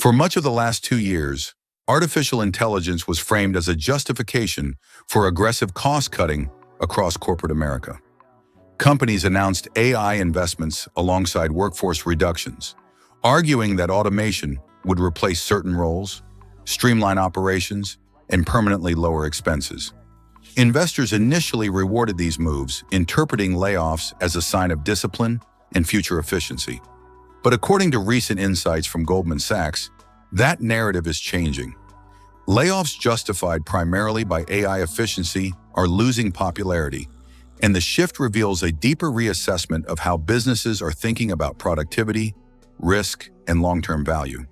For much of the last 2 years, artificial intelligence was framed as a justification for aggressive cost-cutting across corporate America. Companies announced AI investments alongside workforce reductions, arguing that automation would replace certain roles, streamline operations, and permanently lower expenses. Investors initially rewarded these moves, interpreting layoffs as a sign of discipline and future efficiency. But according to recent insights from Goldman Sachs, that narrative is changing. Layoffs justified primarily by AI efficiency are losing popularity, and the shift reveals a deeper reassessment of how businesses are thinking about productivity, risk, and long-term value.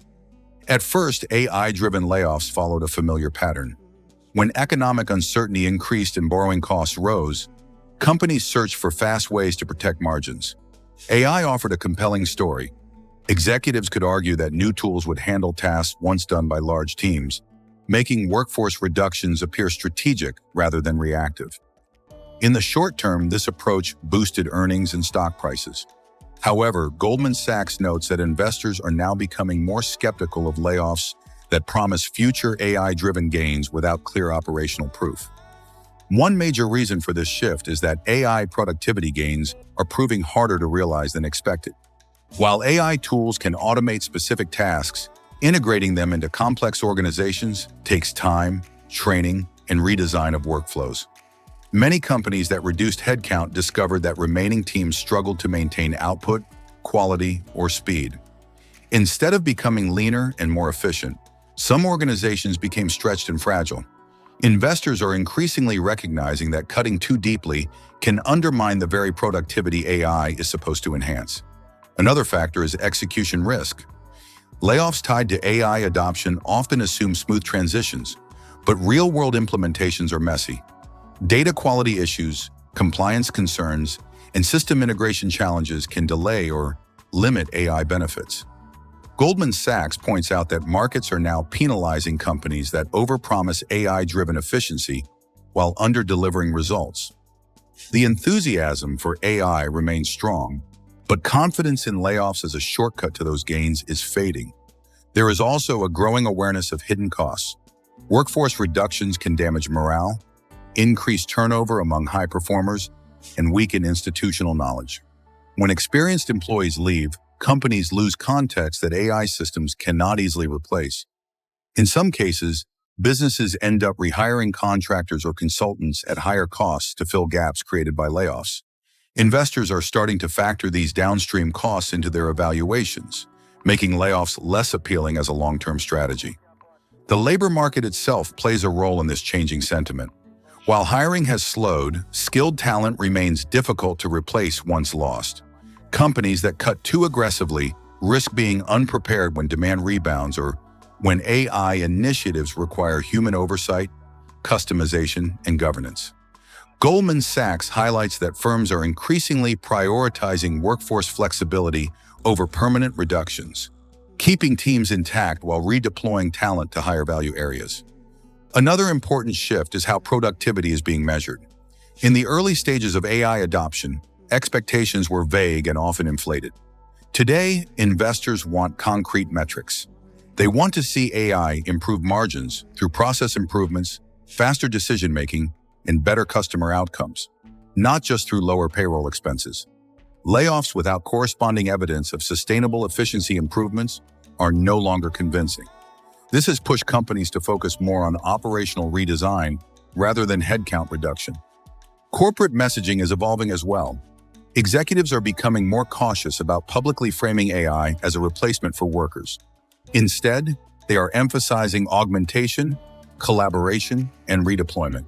At first, AI-driven layoffs followed a familiar pattern. When economic uncertainty increased and borrowing costs rose, companies searched for fast ways to protect margins. AI offered a compelling story. Executives could argue that new tools would handle tasks once done by large teams, making workforce reductions appear strategic rather than reactive. In the short term, this approach boosted earnings and stock prices. However, Goldman Sachs notes that investors are now becoming more skeptical of layoffs that promise future AI-driven gains without clear operational proof. One major reason for this shift is that AI productivity gains are proving harder to realize than expected. While AI tools can automate specific tasks, integrating them into complex organizations takes time, training, and redesign of workflows. Many companies that reduced headcount discovered that remaining teams struggled to maintain output, quality, or speed. Instead of becoming leaner and more efficient, some organizations became stretched and fragile. Investors are increasingly recognizing that cutting too deeply can undermine the very productivity AI is supposed to enhance. Another factor is execution risk. Layoffs tied to AI adoption often assume smooth transitions, but real-world implementations are messy. Data quality issues, compliance concerns, and system integration challenges can delay or limit AI benefits. Goldman Sachs points out that markets are now penalizing companies that overpromise AI-driven efficiency while under-delivering results. The enthusiasm for AI remains strong, but confidence in layoffs as a shortcut to those gains is fading. There is also a growing awareness of hidden costs. Workforce reductions can damage morale, increase turnover among high performers, and weaken institutional knowledge. When experienced employees leave, companies lose context that AI systems cannot easily replace. In some cases, businesses end up rehiring contractors or consultants at higher costs to fill gaps created by layoffs. Investors are starting to factor these downstream costs into their evaluations, making layoffs less appealing as a long-term strategy. The labor market itself plays a role in this changing sentiment. While hiring has slowed, skilled talent remains difficult to replace once lost. Companies that cut too aggressively risk being unprepared when demand rebounds or when AI initiatives require human oversight, customization, and governance. Goldman Sachs highlights that firms are increasingly prioritizing workforce flexibility over permanent reductions, keeping teams intact while redeploying talent to higher-value areas. Another important shift is how productivity is being measured. In the early stages of AI adoption, expectations were vague and often inflated. Today, investors want concrete metrics. They want to see AI improve margins through process improvements, faster decision-making, and better customer outcomes, not just through lower payroll expenses. Layoffs without corresponding evidence of sustainable efficiency improvements are no longer convincing. This has pushed companies to focus more on operational redesign rather than headcount reduction. Corporate messaging is evolving as well. Executives are becoming more cautious about publicly framing AI as a replacement for workers. Instead, they are emphasizing augmentation, collaboration, and redeployment.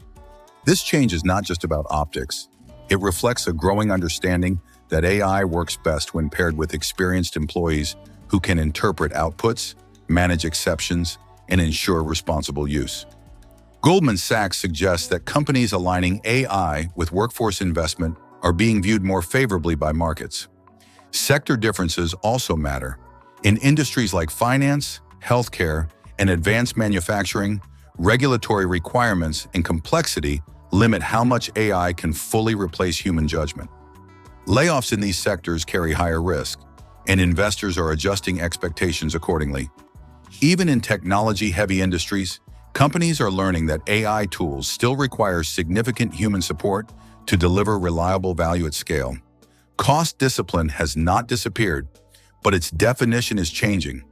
This change is not just about optics. It reflects a growing understanding that AI works best when paired with experienced employees who can interpret outputs, manage exceptions, and ensure responsible use. Goldman Sachs suggests that companies aligning AI with workforce investment are being viewed more favorably by markets. Sector differences also matter. In industries like finance, healthcare, and advanced manufacturing, regulatory requirements and complexity limit how much AI can fully replace human judgment. Layoffs in these sectors carry higher risk, and investors are adjusting expectations accordingly. Even in technology-heavy industries, companies are learning that AI tools still require significant human support to deliver reliable value at scale. Cost discipline has not disappeared, but its definition is changing.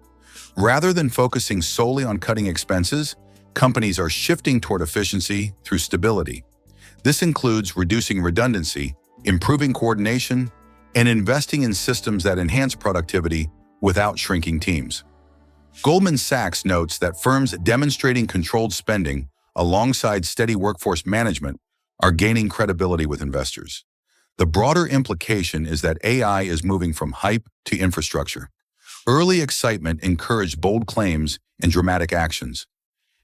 Rather than focusing solely on cutting expenses, companies are shifting toward efficiency through stability. This includes reducing redundancy, improving coordination, and investing in systems that enhance productivity without shrinking teams. Goldman Sachs notes that firms demonstrating controlled spending alongside steady workforce management are gaining credibility with investors. The broader implication is that AI is moving from hype to infrastructure. Early excitement encouraged bold claims and dramatic actions.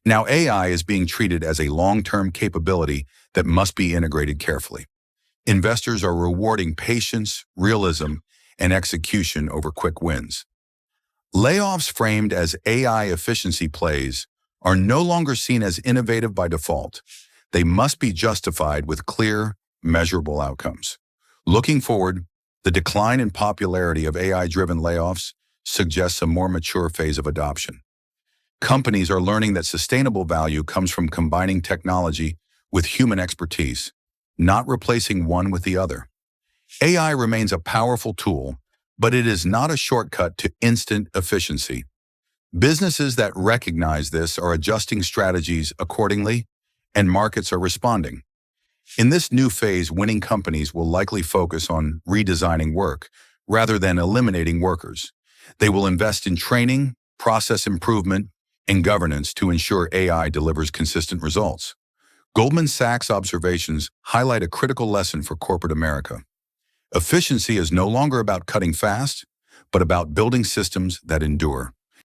Now AI is being treated as a long-term capability that must be integrated carefully. Investors are rewarding patience, realism, and execution over quick wins. Layoffs framed as AI efficiency plays are no longer seen as innovative by default. They must be justified with clear, measurable outcomes. Looking forward, the decline in popularity of AI-driven layoffs suggests a more mature phase of adoption. Companies are learning that sustainable value comes from combining technology with human expertise, not replacing one with the other. AI remains a powerful tool, but it is not a shortcut to instant efficiency. Businesses that recognize this are adjusting strategies accordingly, and markets are responding. In this new phase, winning companies will likely focus on redesigning work rather than eliminating workers. They will invest in training, process improvement, and governance to ensure AI delivers consistent results. Goldman Sachs' observations highlight a critical lesson for corporate America. Efficiency is no longer about cutting fast, but about building systems that endure.